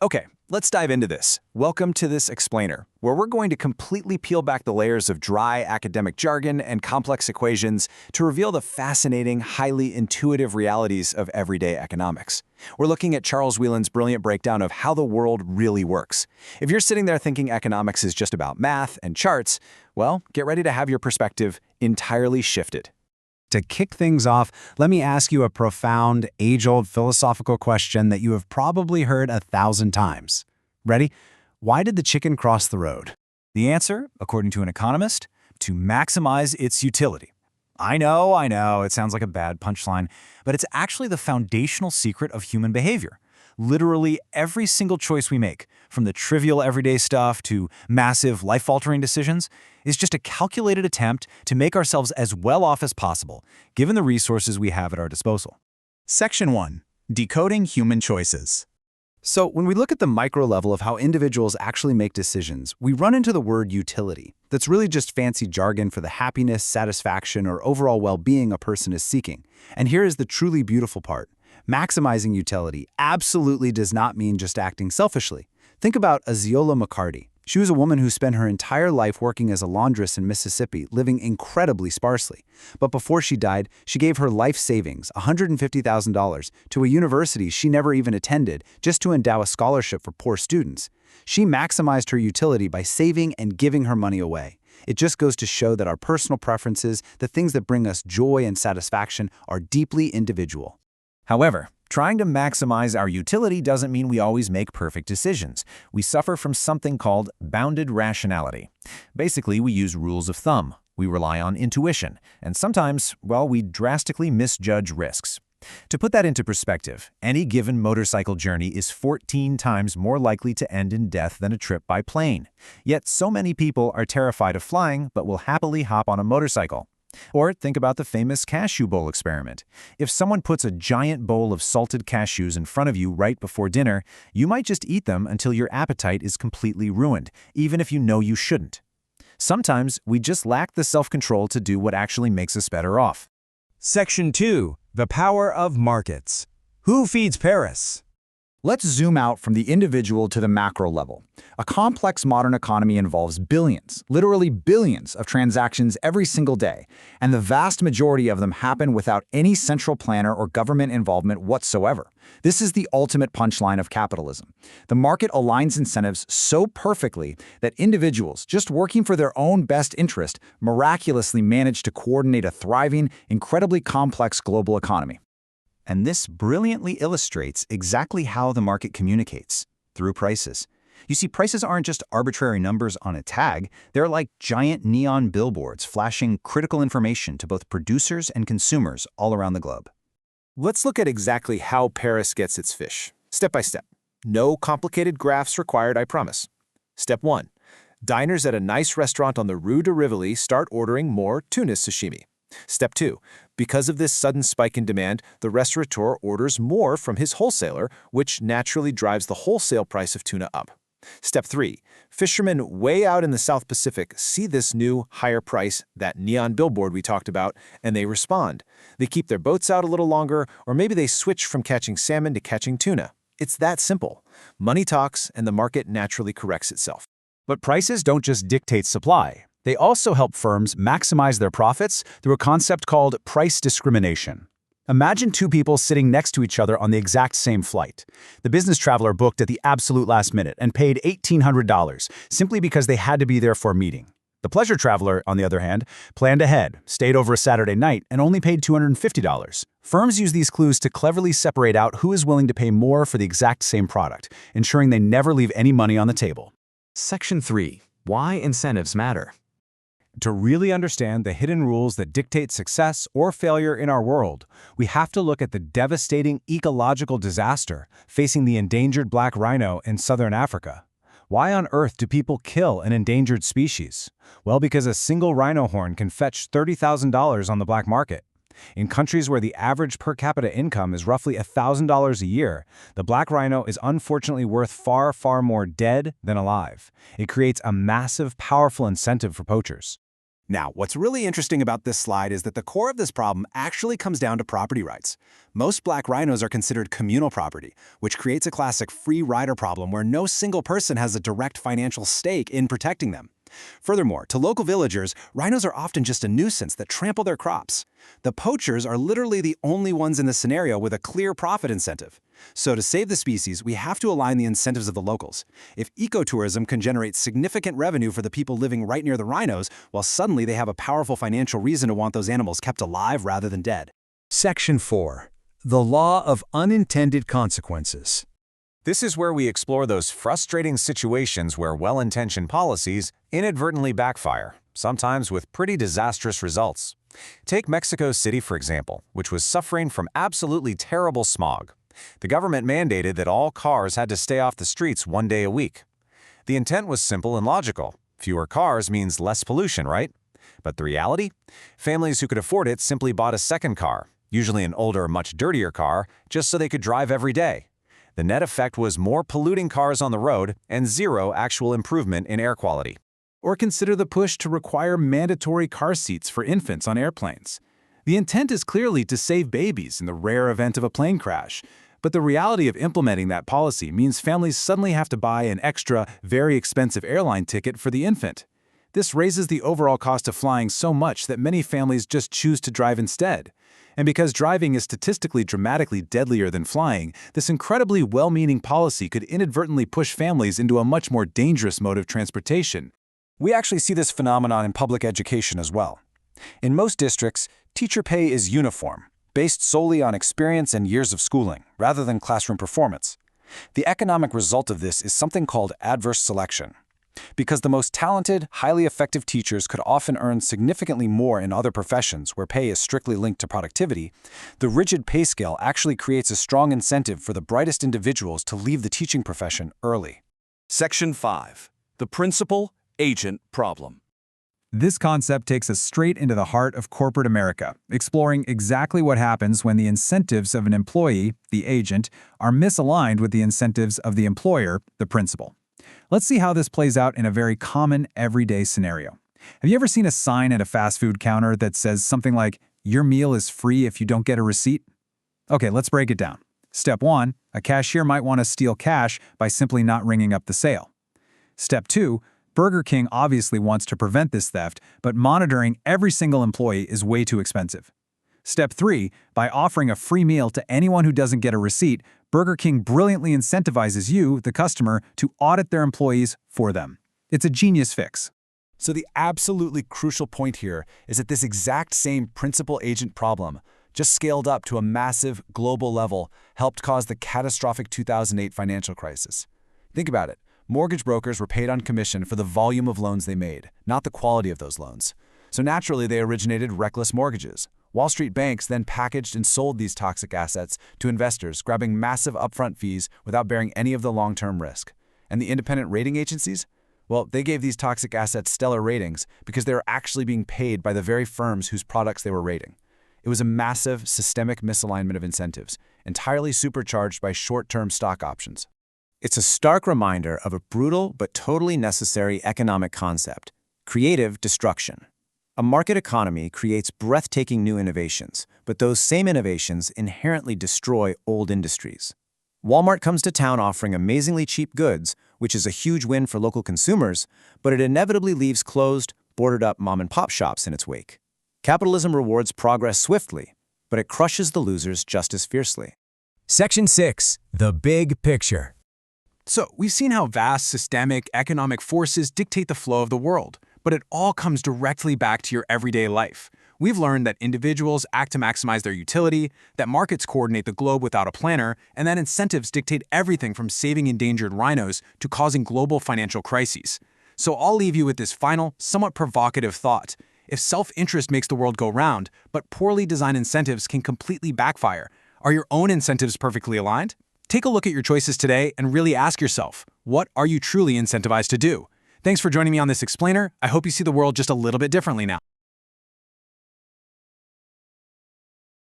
Okay, let's dive into this. Welcome to this explainer, where we're going to completely peel back the layers of dry academic jargon and complex equations to reveal the fascinating, highly intuitive realities of everyday economics. We're looking at Charles Wheelan's brilliant breakdown of how the world really works. If you're sitting there thinking economics is just about math and charts, well, get ready to have your perspective entirely shifted. To kick things off, let me ask you a profound, age-old philosophical question that you have probably heard 1,000 times. Ready? Why did the chicken cross the road? The answer, according to an economist, to maximize its utility. I know, it sounds like a bad punchline, but it's actually the foundational secret of human behavior. Literally every single choice we make, from the trivial everyday stuff to massive life-altering decisions, is just a calculated attempt to make ourselves as well off as possible, given the resources we have at our disposal. Section 1. Decoding human choices. So when we look at the micro level of how individuals actually make decisions, we run into the word utility. That's really just fancy jargon for the happiness, satisfaction, or overall well-being a person is seeking. And here is the truly beautiful part. Maximizing utility absolutely does not mean just acting selfishly. Think about Aziola McCarty. She was a woman who spent her entire life working as a laundress in Mississippi, living incredibly sparsely. But before she died, she gave her life savings, $150,000, to a university she never even attended, just to endow a scholarship for poor students. She maximized her utility by saving and giving her money away. It just goes to show that our personal preferences, the things that bring us joy and satisfaction, are deeply individual. However, trying to maximize our utility doesn't mean we always make perfect decisions. We suffer from something called bounded rationality. Basically, we use rules of thumb. We rely on intuition. And sometimes, well, we drastically misjudge risks. To put that into perspective, any given motorcycle journey is 14 times more likely to end in death than a trip by plane. Yet so many people are terrified of flying but will happily hop on a motorcycle. Or think about the famous cashew bowl experiment. If someone puts a giant bowl of salted cashews in front of you right before dinner, you might just eat them until your appetite is completely ruined, even if you know you shouldn't. Sometimes we just lack the self-control to do what actually makes us better off. Section 2. The Power of Markets. Who feeds Paris? Let's zoom out from the individual to the macro level. A complex modern economy involves billions, literally billions, of transactions every single day, and the vast majority of them happen without any central planner or government involvement whatsoever. This is the ultimate punchline of capitalism. The market aligns incentives so perfectly that individuals, just working for their own best interest, miraculously manage to coordinate a thriving, incredibly complex global economy. And this brilliantly illustrates exactly how the market communicates, through prices. You see, prices aren't just arbitrary numbers on a tag, they're like giant neon billboards flashing critical information to both producers and consumers all around the globe. Let's look at exactly how Paris gets its fish, step by step. No complicated graphs required, I promise. Step 1. Diners at a nice restaurant on the Rue de Rivoli start ordering more tuna sashimi. Step 2. Because of this sudden spike in demand, the restaurateur orders more from his wholesaler, which naturally drives the wholesale price of tuna up. Step 3. Fishermen way out in the South Pacific see this new, higher price, that neon billboard we talked about, and they respond. They keep their boats out a little longer, or maybe they switch from catching salmon to catching tuna. It's that simple. Money talks, and the market naturally corrects itself. But prices don't just dictate supply. They also help firms maximize their profits through a concept called price discrimination. Imagine two people sitting next to each other on the exact same flight. The business traveler booked at the absolute last minute and paid $1,800 simply because they had to be there for a meeting. The pleasure traveler, on the other hand, planned ahead, stayed over a Saturday night, and only paid $250. Firms use these clues to cleverly separate out who is willing to pay more for the exact same product, ensuring they never leave any money on the table. Section 3. Why incentives matter. To really understand the hidden rules that dictate success or failure in our world, we have to look at the devastating ecological disaster facing the endangered black rhino in southern Africa. Why on earth do people kill an endangered species? Well, because a single rhino horn can fetch $30,000 on the black market. In countries where the average per capita income is roughly $1,000 a year, the black rhino is unfortunately worth far, far more dead than alive. It creates a massive, powerful incentive for poachers. Now, what's really interesting about this slide is that the core of this problem actually comes down to property rights. Most black rhinos are considered communal property, which creates a classic free rider problem where no single person has a direct financial stake in protecting them. Furthermore, to local villagers, rhinos are often just a nuisance that trample their crops. The poachers are literally the only ones in this scenario with a clear profit incentive. So to save the species, we have to align the incentives of the locals. If ecotourism can generate significant revenue for the people living right near the rhinos, well, suddenly they have a powerful financial reason to want those animals kept alive rather than dead. Section 4. The Law of Unintended Consequences. This is where we explore those frustrating situations where well-intentioned policies inadvertently backfire, sometimes with pretty disastrous results. Take Mexico City, for example, which was suffering from absolutely terrible smog. The government mandated that all cars had to stay off the streets 1 day a week. The intent was simple and logical. Fewer cars means less pollution, right? But the reality? Families who could afford it simply bought a second car, usually an older, much dirtier car, just so they could drive every day. The net effect was more polluting cars on the road and zero actual improvement in air quality. Or consider the push to require mandatory car seats for infants on airplanes. The intent is clearly to save babies in the rare event of a plane crash, but the reality of implementing that policy means families suddenly have to buy an extra, very expensive airline ticket for the infant. This raises the overall cost of flying so much that many families just choose to drive instead. And because driving is statistically dramatically deadlier than flying, this incredibly well-meaning policy could inadvertently push families into a much more dangerous mode of transportation. We actually see this phenomenon in public education as well. In most districts, teacher pay is uniform, based solely on experience and years of schooling, rather than classroom performance. The economic result of this is something called adverse selection. Because the most talented, highly effective teachers could often earn significantly more in other professions where pay is strictly linked to productivity, the rigid pay scale actually creates a strong incentive for the brightest individuals to leave the teaching profession early. Section 5. The Principal-Agent Problem. This concept takes us straight into the heart of corporate America, exploring exactly what happens when the incentives of an employee, the agent, are misaligned with the incentives of the employer, the principal. Let's see how this plays out in a very common, everyday scenario. Have you ever seen a sign at a fast food counter that says something like, "Your meal is free if you don't get a receipt"? Okay, let's break it down. Step 1, a cashier might want to steal cash by simply not ringing up the sale. Step 2, Burger King obviously wants to prevent this theft, but monitoring every single employee is way too expensive. Step 3, by offering a free meal to anyone who doesn't get a receipt, Burger King brilliantly incentivizes you, the customer, to audit their employees for them. It's a genius fix. So the absolutely crucial point here is that this exact same principal-agent problem, just scaled up to a massive global level, helped cause the catastrophic 2008 financial crisis. Think about it. Mortgage brokers were paid on commission for the volume of loans they made, not the quality of those loans. So naturally, they originated reckless mortgages. Wall Street banks then packaged and sold these toxic assets to investors, grabbing massive upfront fees without bearing any of the long-term risk. And the independent rating agencies? Well, they gave these toxic assets stellar ratings because they were actually being paid by the very firms whose products they were rating. It was a massive, systemic misalignment of incentives, entirely supercharged by short-term stock options. It's a stark reminder of a brutal but totally necessary economic concept: creative destruction. A market economy creates breathtaking new innovations, but those same innovations inherently destroy old industries. Walmart comes to town offering amazingly cheap goods, which is a huge win for local consumers, but it inevitably leaves closed, boarded-up mom-and-pop shops in its wake. Capitalism rewards progress swiftly, but it crushes the losers just as fiercely. Section 6. The Big Picture. So we've seen how vast systemic economic forces dictate the flow of the world, but it all comes directly back to your everyday life. We've learned that individuals act to maximize their utility, that markets coordinate the globe without a planner, and that incentives dictate everything from saving endangered rhinos to causing global financial crises. So I'll leave you with this final, somewhat provocative thought. If self-interest makes the world go round, but poorly designed incentives can completely backfire, are your own incentives perfectly aligned? Take a look at your choices today and really ask yourself, what are you truly incentivized to do? Thanks for joining me on this explainer. I hope you see the world just a little bit differently now.